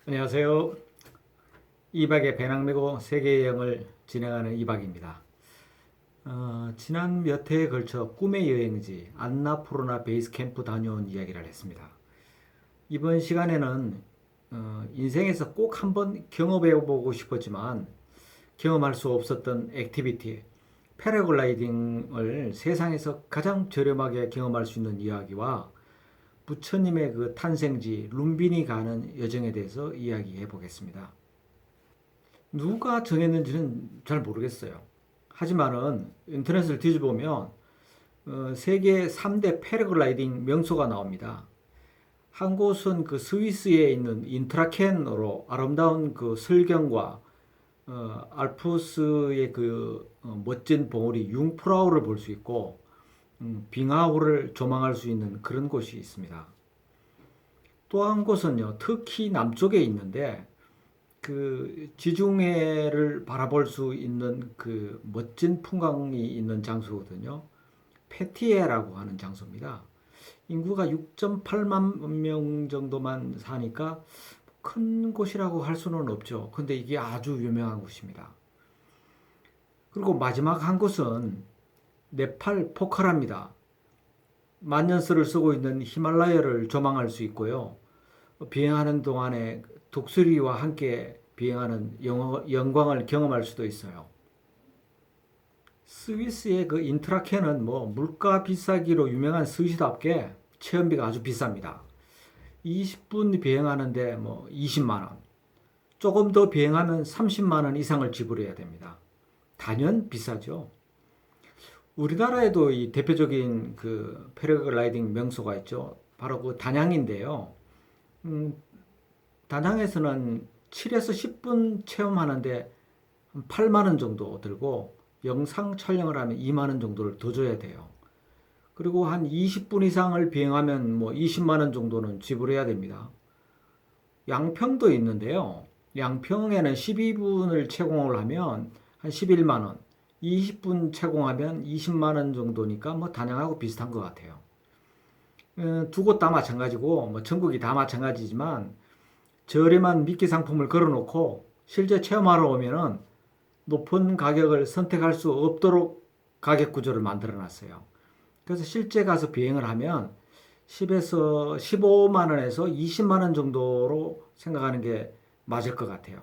안녕하세요. 이박의 배낭 메고 세계 여행을 진행하는 이박입니다. 지난 몇 해에 걸쳐 꿈의 여행지 안나푸르나 베이스 캠프 다녀온 이야기를 했습니다. 이번 시간에는 인생에서 꼭 한번 경험해 보고 싶었지만 경험할 수 없었던 액티비티 패러글라이딩을 세상에서 가장 저렴하게 경험할 수 있는 이야기와 부처님의 그 탄생지 룸비니 가는 여정에 대해서 이야기해 보겠습니다. 누가 정했는지는 잘 모르겠어요. 하지만은 인터넷을 뒤져보면 세계 3대 패러글라이딩 명소가 나옵니다. 한 곳은 그 스위스에 있는 인트라켄으로 아름다운 그 설경과 알프스의 그 멋진 봉우리 융프라우를 볼 수 있고 빙하호를 조망할 수 있는 그런 곳이 있습니다. 또 한 곳은요, 터키 남쪽에 있는데 그 지중해를 바라볼 수 있는 그 멋진 풍광이 있는 장소거든요. 페티에라고 하는 장소입니다. 인구가 6.8만 명 정도만 사니까 큰 곳이라고 할 수는 없죠. 근데 이게 아주 유명한 곳입니다. 그리고 마지막 한 곳은 네팔 포카라입니다. 만년설을 쓰고 있는 히말라야를 조망할 수 있고요. 비행하는 동안에 독수리와 함께 비행하는 영광을 경험할 수도 있어요. 스위스의 그 인트라켄은 뭐 물가 비싸기로 유명한 스위스답게 체험비가 아주 비쌉니다. 20분 비행하는데 뭐 20만 원. 조금 더 비행하면 30만 원 이상을 지불해야 됩니다. 단연 비싸죠. 우리나라에도 이 대표적인 그 패러글라이딩 명소가 있죠. 바로 그 단양인데요. 음, 다낭에서는 7에서 10분 체험하는데 8만 원 정도 들고 영상 촬영을 하면 2만 원 정도를 더 줘야 돼요. 그리고 한 20분 이상을 비행하면 뭐 20만 원 정도는 지불해야 됩니다. 양평도 있는데요. 양평에는 12분을 채공을 하면 한 11만 원, 20분 채공하면 20만 원 정도니까 뭐 단양하고 비슷한 것 같아요. 두 곳 다 마찬가지고 뭐 전국이 다 마찬가지지만 저렴한 미끼 상품을 걸어놓고 실제 체험하러 오면은 높은 가격을 선택할 수 없도록 가격 구조를 만들어 놨어요. 그래서 실제 가서 비행을 하면 10에서 15만 원에서 20만 원 정도로 생각하는 게 맞을 것 같아요.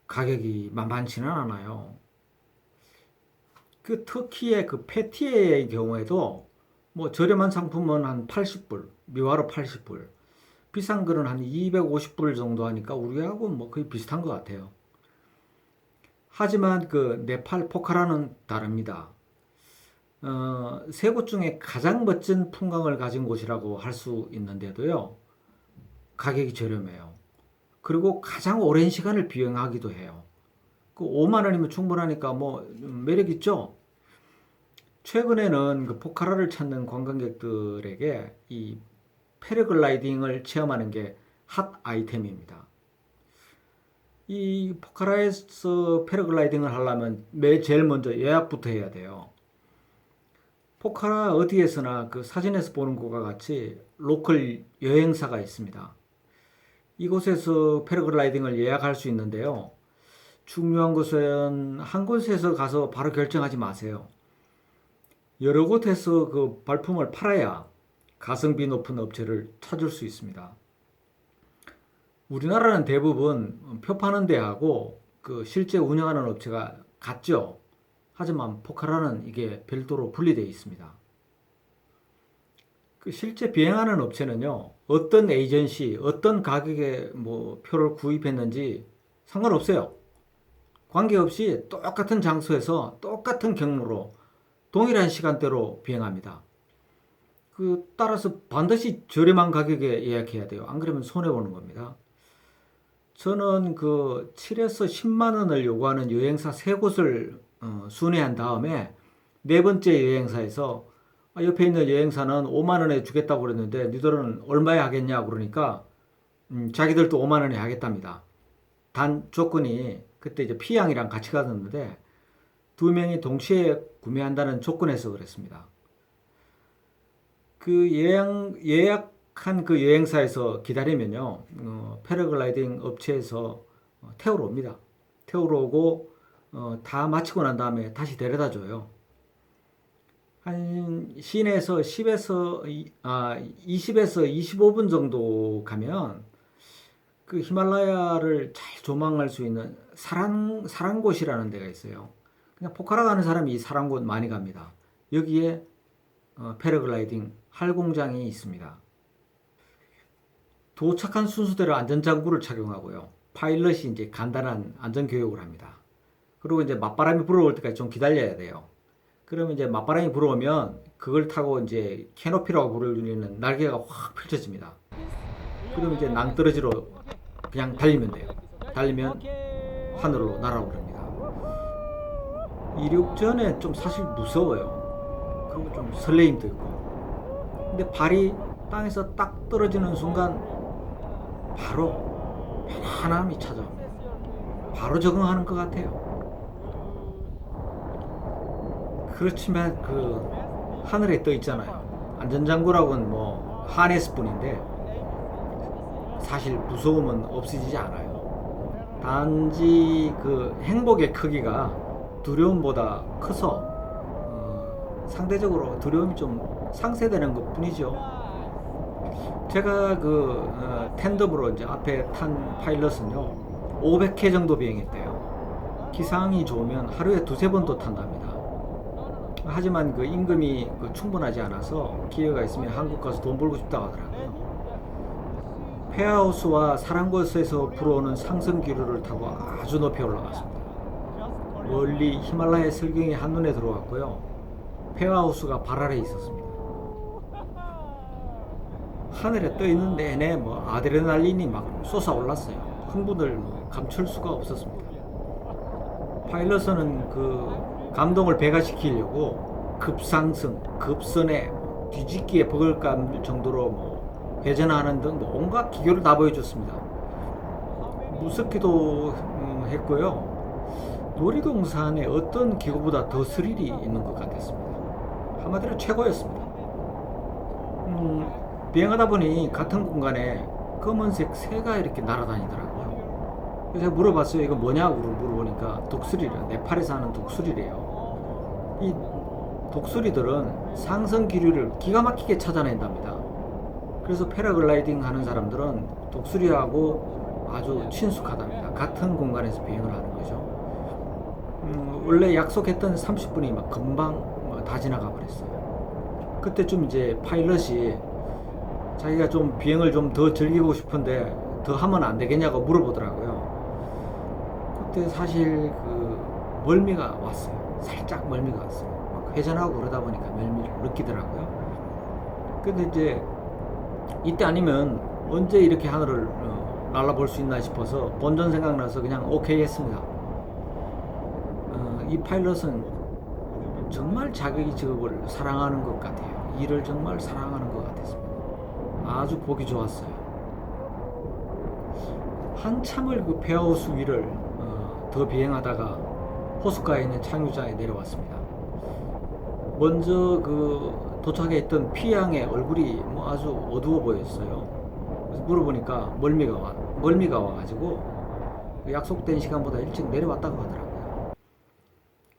가격이 만만치는 않아요. 그 터키의 그 페티에의 경우에도 뭐 저렴한 상품은 한 80불, 미화로 80불, 비싼 거는 한 250불 정도 하니까 우리하고 뭐 거의 비슷한 것 같아요. 하지만 그 네팔 포카라는 다릅니다. 세 곳 중에 가장 멋진 풍광을 가진 곳이라고 할 수 있는데도요, 가격이 저렴해요. 그리고 가장 오랜 시간을 비행하기도 해요. 그 5만 원이면 충분하니까 뭐 매력 있죠? 최근에는 그 포카라를 찾는 관광객들에게 이 패러글라이딩을 체험하는 게 핫 아이템입니다. 이 포카라에서 패러글라이딩을 하려면 제일 먼저 예약부터 해야 돼요. 포카라 어디에서나 그 사진에서 보는 것과 같이 로컬 여행사가 있습니다. 이곳에서 패러글라이딩을 예약할 수 있는데요. 중요한 것은 한 곳에서 가서 바로 결정하지 마세요. 여러 곳에서 그 발품을 팔아야 가성비 높은 업체를 찾을 수 있습니다. 우리나라는 대부분 표 파는 데하고 그 실제 운영하는 업체가 같죠. 하지만 포카라는 이게 별도로 분리되어 있습니다. 그 실제 비행하는 업체는요, 어떤 에이전시, 어떤 가격에 뭐 표를 구입했는지 상관없어요. 관계없이 똑같은 장소에서 똑같은 경로로 동일한 시간대로 비행합니다. 그 따라서 반드시 저렴한 가격에 예약해야 돼요. 안 그러면 손해 보는 겁니다. 저는 그 7에서 10만 원을 요구하는 여행사 세 곳을 순회한 다음에 네 번째 여행사에서 옆에 있는 여행사는 5만 원에 주겠다고 그랬는데 니들은 얼마에 하겠냐 그러니까 자기들도 5만 원에 하겠답니다. 단 조건이 그때 이제 피양이랑 같이 갔는데 두 명이 동시에 구매한다는 조건에서 그랬습니다. 그 예약 도착한 그 여행사에서 기다리면요, 패러글라이딩 업체에서 태우러 옵니다. 태우러 오고 다 마치고 난 다음에 다시 데려다 줘요. 한 시내에서 20에서 25분 정도 가면 그 히말라야를 잘 조망할 수 있는 사랑곳이라는 데가 있어요. 그냥 포카라 가는 사람이 이 사랑곳 많이 갑니다. 여기에 패러글라이딩 활공장이 있습니다. 도착한 순서대로 안전장구를 착용하고요. 파일럿이 이제 간단한 안전교육을 합니다. 그리고 이제 맞바람이 불어올 때까지 좀 기다려야 돼요. 그러면 이제 맞바람이 불어오면 그걸 타고 이제 캐노피라고 불리는 날개가 확 펼쳐집니다. 그러면 이제 낭떠러지로 그냥 달리면 돼요. 달리면 하늘로 날아오릅니다. 이륙전에 좀 사실 무서워요. 그리고 좀 설레임도 있고. 근데 발이 땅에서 딱 떨어지는 순간 바로 편안함이 찾아옵니다. 바로 적응하는 것 같아요. 그렇지만 그 하늘에 떠 있잖아요. 안전장구라고는 뭐 하네스뿐인데 사실 무서움은 없어지지 않아요. 단지 그 행복의 크기가 두려움보다 커서 상대적으로 두려움이 좀 상쇄되는 것 뿐이죠. 제가 그 텐덤으로 이제 앞에 탄 파일럿은요 500회 정도 비행했대요. 기상이 좋으면 하루에 두세 번도 탄답니다. 하지만 그 임금이 충분하지 않아서 기회가 있으면 한국 가서 돈 벌고 싶다고 하더라고요. 폐하우스와 사랑곳에서 불어오는 상승 기류를 타고 아주 높이 올라갔습니다. 멀리 히말라야 설경이 한눈에 들어왔고요. 폐하우스가 발 아래에 있었습니다. 하늘에 떠 있는 내내 뭐 아드레날린이 막 솟아올랐어요. 흥분을 감출 수가 없었습니다. 파일럿은 그 감동을 배가시키려고 급상승, 급선에 뒤집기에 버글감 정도로 뭐 회전하는 등 온갖 기교를 다 보여줬습니다. 무섭기도 했고요. 놀이동산의 어떤 기구보다 더 스릴이 있는 것 같았습니다. 한마디로 최고였습니다. 비행하다 보니 같은 공간에 검은색 새가 이렇게 날아다니더라고요. 그래서 물어봤어요. 이거 뭐냐고 물어보니까 독수리래요. 네팔에 사는 독수리래요. 이 독수리들은 상승 기류를 기가 막히게 찾아낸답니다. 그래서 패러글라이딩 하는 사람들은 독수리하고 아주 친숙하답니다. 같은 공간에서 비행을 하는 거죠. 원래 약속했던 30분이 막 금방 다 지나가 버렸어요. 그때쯤 이제 파일럿이 자기가 좀 비행을 좀 더 즐기고 싶은데 더 하면 안 되겠냐고 물어보더라고요. 그때 사실 그 멀미가 왔어요. 살짝 멀미가 왔어요. 막 회전하고 그러다 보니까 멀미를 느끼더라고요. 근데 이제 이때 아니면 언제 이렇게 하늘을 날아볼 수 있나 싶어서 본전 생각나서 그냥 오케이 했습니다. 이 파일럿은 정말 자기 직업을 사랑하는 것 같아요. 일을 정말 사랑하는 것 같았습니다. 아주 보기 좋았어요. 한참을 그 폐하우스 위를 더 비행하다가 호숫가에 있는 착륙장에 내려왔습니다. 먼저 그 도착해 있던 피양의 얼굴이 뭐 아주 어두워 보였어요. 그래서 물어보니까 멀미가 와가지고 약속된 시간보다 일찍 내려왔다고 하더라고요.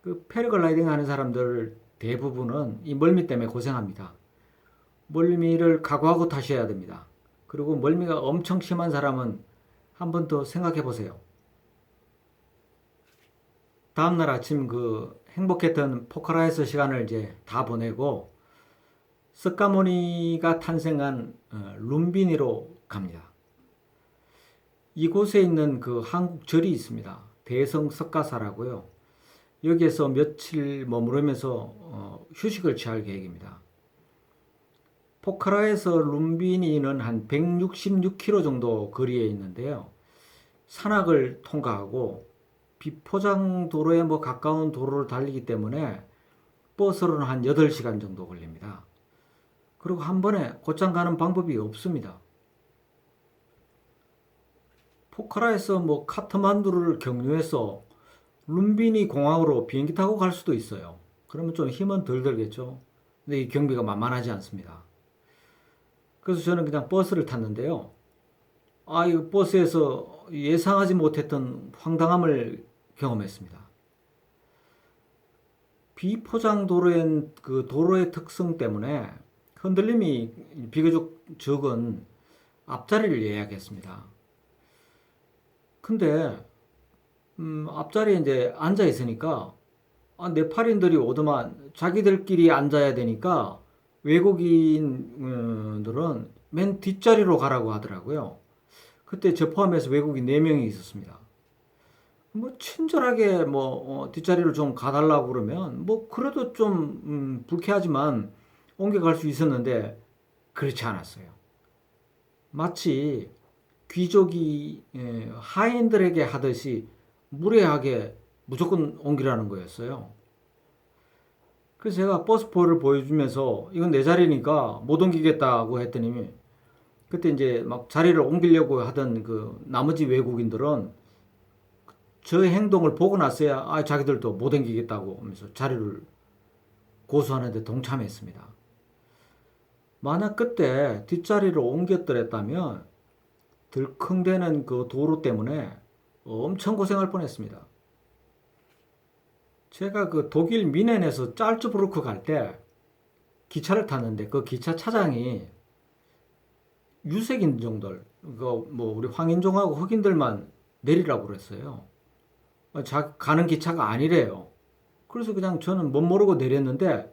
그 패러글라이딩 하는 사람들 대부분은 이 멀미 때문에 고생합니다. 멀미를 각오하고 타셔야 됩니다. 그리고 멀미가 엄청 심한 사람은 한 번 더 생각해 보세요. 다음날 아침 그 행복했던 포카라에서 시간을 이제 다 보내고 석가모니가 탄생한 룸비니로 갑니다. 이곳에 있는 그 한국 절이 있습니다. 대성 석가사라고요. 여기에서 며칠 머무르면서 휴식을 취할 계획입니다. 포카라에서 룸비니는 한 166km 정도 거리에 있는데요. 산악을 통과하고 비포장 도로에 뭐 가까운 도로를 달리기 때문에 버스로는 한 8시간 정도 걸립니다. 그리고 한 번에 곧장 가는 방법이 없습니다. 포카라에서 뭐 카트만두를 경유해서 룸비니 공항으로 비행기 타고 갈 수도 있어요. 그러면 좀 힘은 덜 들겠죠. 근데 이 경비가 만만하지 않습니다. 그래서 저는 그냥 버스를 탔는데요. 이 버스에서 예상하지 못했던 황당함을 경험했습니다. 비포장 도로엔 그 도로의 특성 때문에 흔들림이 비교적 적은 앞자리를 예약했습니다. 근데 앞자리에 이제 앉아 있으니까 네팔인들이 오더만 자기들끼리 앉아야 되니까 외국인들은 맨 뒷자리로 가라고 하더라고요. 그때 저 포함해서 외국인 4명이 있었습니다. 뭐 친절하게 뒷자리를 좀 가달라고 그러면 뭐 그래도 좀 불쾌하지만 옮겨갈 수 있었는데 그렇지 않았어요. 마치 귀족이 하인들에게 하듯이 무례하게 무조건 옮기라는 거였어요. 그래서 제가 버스표를 보여주면서 이건 내 자리니까 못 옮기겠다고 했더니 그때 이제 막 자리를 옮기려고 하던 그 나머지 외국인들은 저 행동을 보고 나서야 자기들도 못 옮기겠다고 하면서 자리를 고수하는데 동참했습니다. 만약 그때 뒷자리로 옮겼더랬다면 들컹대는 그 도로 때문에 엄청 고생할 뻔했습니다. 제가 그 독일 미넨에서 짤츠부르크 갈 때 기차를 탔는데 그 기차 차장이 유색인종들, 우리 황인종하고 흑인들만 내리라고 그랬어요. 가는 기차가 아니래요. 그래서 그냥 저는 못 모르고 내렸는데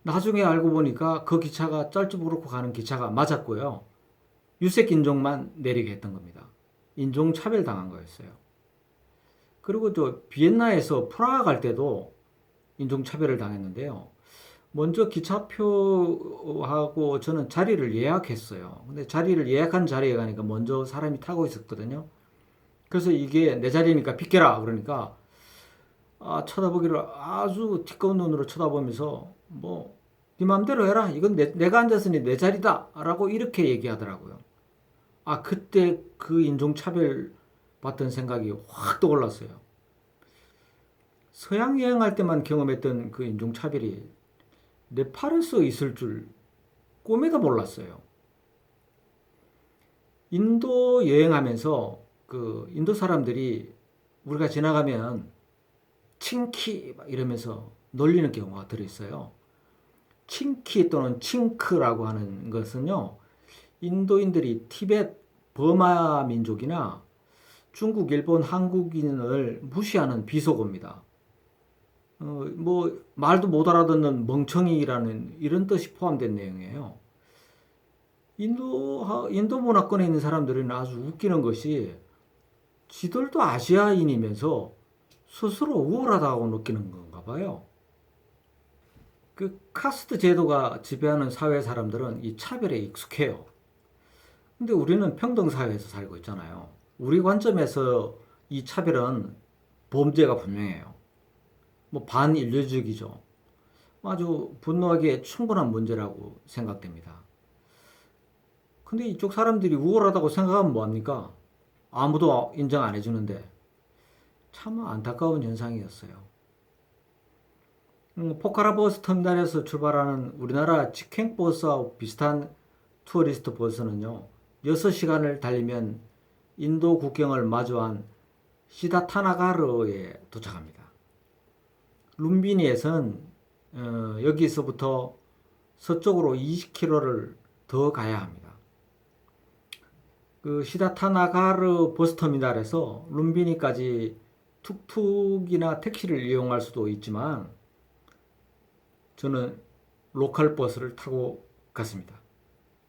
나중에 알고 보니까 그 기차가 짤츠부르크 가는 기차가 맞았고요. 유색인종만 내리게 했던 겁니다. 인종차별 당한 거였어요. 그리고 또 비엔나에서 프라하 갈 때도 인종차별을 당했는데요. 먼저 기차표하고 저는 자리를 예약했어요. 근데 자리를 예약한 자리에 가니까 먼저 사람이 타고 있었거든요. 그래서 이게 내 자리니까 비켜라 그러니까 쳐다보기를 아주 티꺼운 눈으로 쳐다보면서 네 맘대로 해라. 이건 내가 앉았으니 내 자리다 라고 이렇게 얘기하더라고요. 그때 그 인종차별 받던 생각이 확 떠올랐어요. 서양 여행할 때만 경험했던 그 인종차별이 네팔에서 있을 줄 꿈에도 몰랐어요. 인도 여행하면서 그 인도 사람들이 우리가 지나가면 칭키 이러면서 놀리는 경우가 들어있어요. 칭키 또는 칭크라고 하는 것은요, 인도인들이 티베트, 버마 민족이나 중국, 일본, 한국인을 무시하는 비속어입니다. 말도 못 알아듣는 멍청이라는 이런 뜻이 포함된 내용이에요. 인도 문화권에 있는 사람들은 아주 웃기는 것이 지들도 아시아인이면서 스스로 우월하다고 느끼는 건가 봐요. 그 카스트 제도가 지배하는 사회 사람들은 이 차별에 익숙해요. 근데 우리는 평등 사회에서 살고 있잖아요. 우리 관점에서 이 차별은 범죄가 분명해요. 반인류적이죠. 아주 분노하기에 충분한 문제라고 생각됩니다. 근데 이쪽 사람들이 우월하다고 생각하면 뭐합니까? 아무도 인정 안 해주는데 참 안타까운 현상이었어요. 포카라 버스 터미널에서 출발하는 우리나라 직행 버스와 비슷한 투어리스트 버스는요, 6시간을 달리면 인도 국경을 마주한 시다타나가르에 도착합니다. 룸비니에선 여기서부터 서쪽으로 20km를 더 가야 합니다. 그 시다타나가르 버스터미널에서 룸비니까지 툭툭이나 택시를 이용할 수도 있지만 저는 로컬 버스를 타고 갔습니다.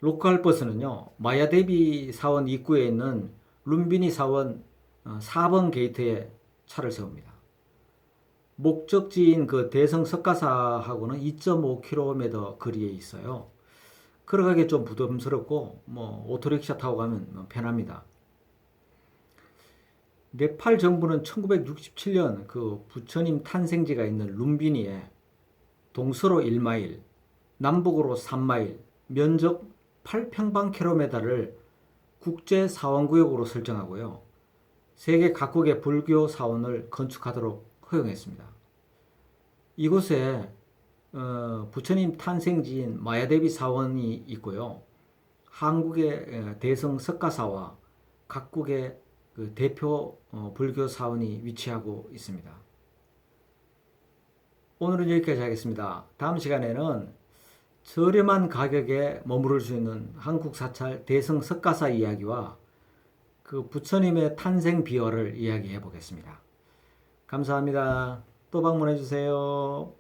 로컬 버스는요, 마야데비 사원 입구에 있는 룸비니 사원 4번 게이트에 차를 세웁니다. 목적지인 그 대성 석가사하고는 2.5km 거리에 있어요. 걸어가기 좀 부담스럽고 오토릭샤 타고 가면 편합니다. 네팔 정부는 1967년 그 부처님 탄생지가 있는 룸비니에 동서로 1마일, 남북으로 3마일, 면적 8평방킬로미터를 국제 사원구역으로 설정하고요. 세계 각국의 불교 사원을 건축하도록 허용했습니다. 이곳에 부처님 탄생지인 마야데비 사원이 있고요. 한국의 대성 석가사와 각국의 그 대표 불교 사원이 위치하고 있습니다. 오늘은 여기까지 하겠습니다. 다음 시간에는 저렴한 가격에 머무를 수 있는 한국 사찰 대성 석가사 이야기와 그 부처님의 탄생 비화를 이야기해 보겠습니다. 감사합니다. 또 방문해 주세요.